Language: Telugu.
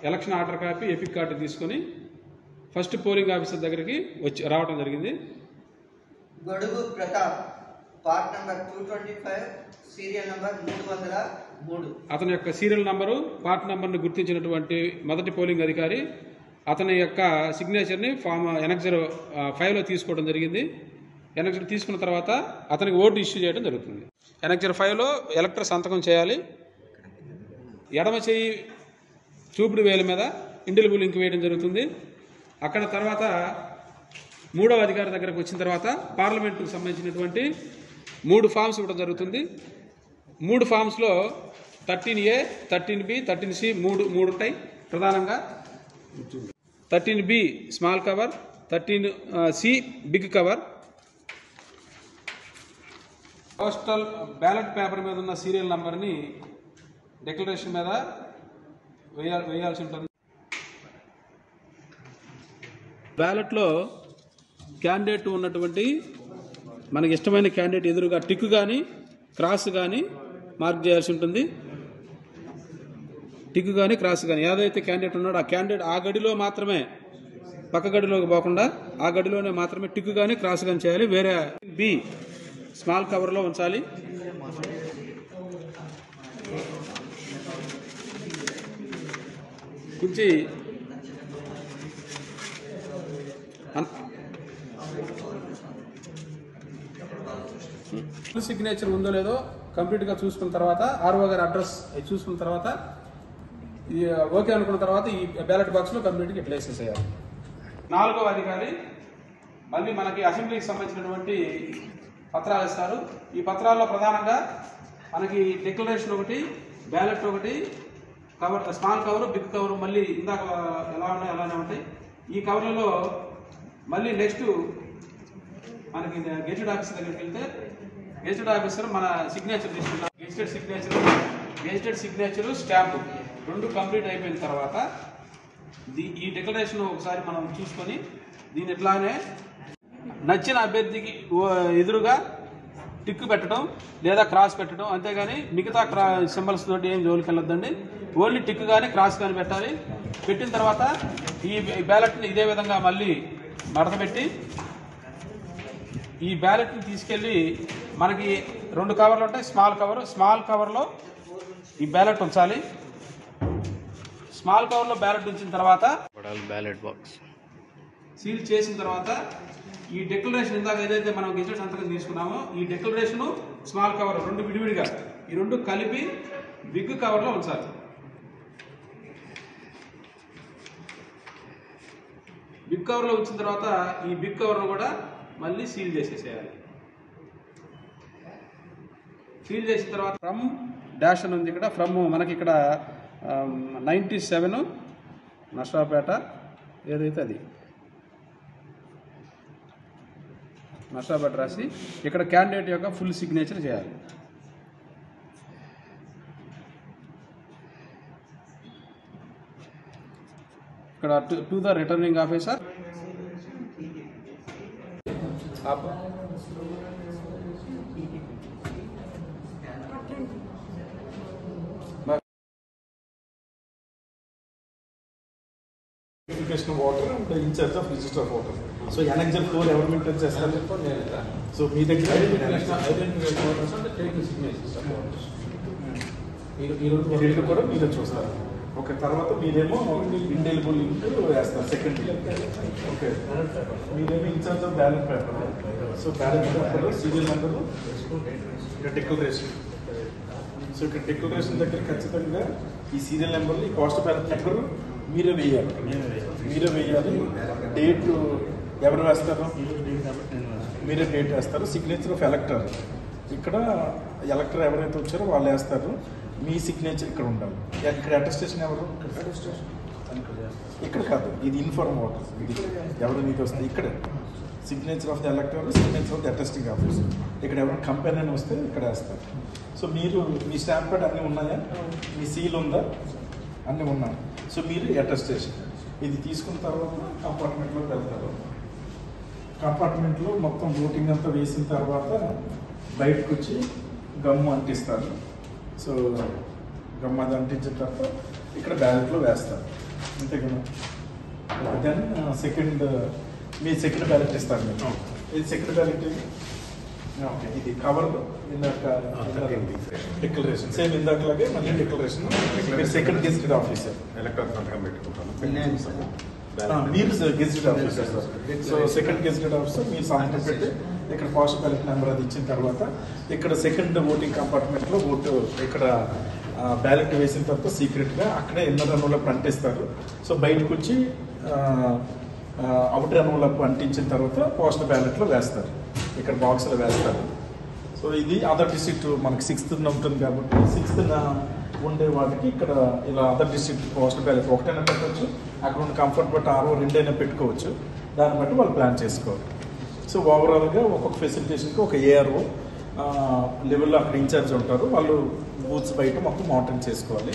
Election order copy, epic card తీసుకొని ఫస్ట్ పోలింగ్ ఆఫీసర్ దగ్గరికి రావడం జరిగింది. గొడుగు Pratap, part number 225, serial number 303. అతని యొక్క సీరియల్ నంబరు, పార్ట్ నంబర్ని గుర్తించినటువంటి మొదటి పోలింగ్ అధికారి అతని యొక్క సిగ్నేచర్ని ఫామ్ ఎనెక్సర్ 5లో తీసుకోవడం జరిగింది. ఎనెక్సర్ తీసుకున్న తర్వాత అతనికి ఓటు ఇష్యూ చేయడం జరుగుతుంది. ఎనెక్సర్ 5లో ఎలక్టర్ సంతకం చేయాలి. ఎడమ చేయి చూపుడు వేలు మీద ఇండిలిబుల్ ఇంక్ వేయడం జరుగుతుంది. అక్కడ తర్వాత మూడవ అధికారి దగ్గరకు వచ్చిన తర్వాత పార్లమెంటుకు సంబంధించినటువంటి 3 ఫామ్స్ ఇవ్వడం జరుగుతుంది. 3 ఫామ్స్లో 13A, 13B, 13C 3 ఉంటాయి ప్రధానంగా. 13B small cover, 13C big cover. Postal ballot paper మీద ఉన్న సీరియల్ నంబర్ని డిక్లరేషన్ మీద వేయాల్సి ఉంటుంది. బ్యాలెట్లో క్యాండిడేట్ ఉన్నటువంటి మనకి ఇష్టమైన క్యాండిడేట్ ఎదురుగా టిక్ కానీ క్రాస్ కానీ మార్క్ చేయాల్సి ఉంటుంది. టిక్ కానీ క్రాస్ కానీ ఏదైతే క్యాండిడేట్ ఉన్నాడో ఆ క్యాండిడేట్ ఆ గడిలో మాత్రమే, పక్క గడిలోకి పోకుండా ఆ గడిలోనే మాత్రమే టిక్ కానీ క్రాస్ కానీ చేయాలి. వేరే బి స్మాల్ కవర్లో ఉంచాలి. కొంచెం సిగ్నేచర్ ఉందో లేదో కంప్లీట్గా చూసుకున్న తర్వాత ఆర్ఓ గారి అడ్రస్ చూసుకున్న తర్వాత ఓకే అనుకున్న తర్వాత ఈ బ్యాలెట్ బాక్స్లో కంప్లీట్గా ప్లేస్ చేయాలి. 4వ అధికారి మళ్ళీ మనకి అసెంబ్లీకి సంబంధించినటువంటి పత్రాలు ఇస్తారు. ఈ పత్రాల్లో ప్రధానంగా మనకి డిక్లరేషన్ ఒకటి, బ్యాలెట్ ఒకటి, cover small cover, big cover మళ్ళీ ఇందాక ఎలా ఉన్నాయో అలానే ఉంటాయి. ఈ కవర్లలో మళ్ళీ నెక్స్ట్ మనకి గెజిటెడ్ ఆఫీసర్ దగ్గరికి వెళ్తే గెజిటెడ్ ఆఫీసర్ మన సిగ్నేచర్ తీసుకుంటాం. గెజిటెడ్ సిగ్నేచరు స్టాంపు 2 కంప్లీట్ అయిపోయిన తర్వాత ఈ డిక్లరేషన్ ఒకసారి మనం చూసుకొని దీని ఇట్లానే నచ్చిన అభ్యర్థికి ఎదురుగా టిక్ పెట్టడం లేదా క్రాస్ పెట్టడం, అంతేగాని మిగతా సింబల్స్ తోటి ఏం జోలికి వెళ్ళొద్దండి. ఓన్లీ టిక్ కానీ క్రాస్ కానీ పెట్టాలి. పెట్టిన తర్వాత ఈ బ్యాలెట్ని ఇదే విధంగా మళ్ళీ మడతపెట్టి ఈ బ్యాలెట్ని తీసుకెళ్ళి మనకి 2 కవర్లు ఉంటాయి. స్మాల్ కవర్లో ఈ బ్యాలెట్ ఉంచాలి. స్మాల్ కవర్లో బ్యాలెట్ ఉంచిన తర్వాత బ్యాలెట్ బాక్స్ సీల్ చేసిన తర్వాత ఈ డిక్లరేషన్ ఇందాక ఏదైతే మనం గెజిటెడ్ సంతకం తీసుకున్నామో ఈ డిక్లరేషన్ స్మాల్ కవర్ 2 విడివిడిగా ఈ 2 కలిపి బిగ్ కవర్లో ఉంచాలి. బిగ్ కవర్లో ఉంచిన తర్వాత ఈ బిగ్ కవర్ను కూడా మళ్ళీ సీల్ చేసేసేయాలి. సీల్ చేసిన తర్వాత ఫ్రమ్ డాష్ అని ఉంది ఇక్కడ. ఫ్రమ్ మనకి ఇక్కడ 97 నర్సాపేట ఏదైతే అది నర్సాపేట రాసి ఇక్కడ క్యాండిడేట్ యొక్క ఫుల్ సిగ్నేచర్ చేయాలి. ఇక్కడ to the returning officer of water and in charge of register of water. So Annexure 4 ఎవరు మెయింటైన్ చేస్తారు? సో మీ దగ్గర ఈ 2 కూడా మీరే చూస్తారు. ఓకే, తర్వాత మీరేమో ఇండెలిబుల్ ఇంక్ వేస్తారు సెకండ్. ఓకే, మీరేమో in charge of ballot paper. So ballot పేపర్లో సీరియల్ నెంబరు, డిక్లరేషన్. సో ఇక్కడ డిక్లరేషన్ దగ్గర ఖచ్చితంగా ఈ సీరియల్ నెంబర్లు, ఈ కాస్ట్ బ్యాలెట్ నెంబరు మీరే వేయాలి. డేట్ ఎవరు వేస్తారు? మీరే డేట్ వేస్తారు. సిగ్నేచర్ ఆఫ్ ఎలక్టర్, ఇక్కడ ఎలక్టర్ ఎవరైతే వచ్చారో వాళ్ళు వేస్తారు. మీ సిగ్నేచర్ ఇక్కడ ఉండాలి. ఇక్కడ అటెస్టేషన్ ఎవరు? ఇక్కడ కాదు, ఇది ఇన్ఫార్మ్ ఓటర్. ఇది ఎవరు మీకు వస్తుంది ఇక్కడ signature of the ఎలక్టర్, signature of the attesting officer. ఇక్కడ ఎవరైనా కంపెనీ అని వస్తే ఇక్కడ వేస్తారు. సో మీరు మీ స్టాంప్ ప్యాడ్ అన్నీ ఉన్నాయా? మీ సీల్ ఉందా? అన్నీ ఉన్నాయి. సో మీరు అటెస్టేషన్ ఇది తీసుకున్న తర్వాత కంపార్ట్మెంట్లోకి వెళ్తారు. కంపార్ట్మెంట్లో మొత్తం ఓటింగ్ అంతా వేసిన తర్వాత బయటకు వచ్చి గమ్ము అంటిస్తారు. సో గమ్ము అది అంటించిన తర్వాత ఇక్కడ బ్యాలెట్లో వేస్తారు. అంతే కదా. దెన్ సెకండ్ మీ సెకండ్ బ్యాలెట్ ఇస్తారు మీరు. ఇది సెకండ్ బ్యాలెట్ ఇది కవర్ ఇందాక డిక్లరేషన్ సేమ్ ఇందాకలాగే మళ్ళీ డిక్లరేషన్. మీరు సెకండ్ గెజిటెడ్ ఆఫీసర్, ఎలక్ట్రాన్ సంతకం పెట్టుకుంటాను. మీరు gazetted officer. So second gazetted officer మీరు సంతకం పెట్టి ఇక్కడ పోస్టల్ బ్యాలెట్ నెంబర్ అది ఇచ్చిన తర్వాత ఇక్కడ సెకండ్ ఓటింగ్ కంపార్ట్మెంట్లో ఓటు ఇక్కడ బ్యాలెట్ వేసిన తర్వాత సీక్రెట్గా అక్కడే ఇన్నర్ రన్లో అంటిస్తారు. సో బయటకు వచ్చి అవుటర్ రన్లో అంటించిన తర్వాత పోస్టల్ బ్యాలెట్లో వేస్తారు, ఇక్కడ బాక్స్లో వేస్తారు. సో ఇది అదర్ డిస్ట్రిక్ట్ మనకి 6th ఉంటుంది కాబట్టి 6th ఉండే వాటికి ఇక్కడ ఇలా అదర్ డిస్ట్రిక్ట్ పోస్టల్ బ్యాలెట్ ఒకటైనా పెట్టవచ్చు, అక్కడ ఉన్న కంఫర్ట్ బట్టి 2 పెట్టుకోవచ్చు. దాన్ని బట్టి వాళ్ళు ప్లాన్ చేసుకోవాలి. సో ఓవరాల్గా ఒక్కొక్క ఫెసిలిటేషన్కి ఒక ఏఆర్ఓ లెవెల్లో అక్కడ ఇన్ఛార్జ్ ఉంటారు, వాళ్ళు బూత్స్ బయట మొత్తం మానిటరింగ్ చేసుకోవాలి.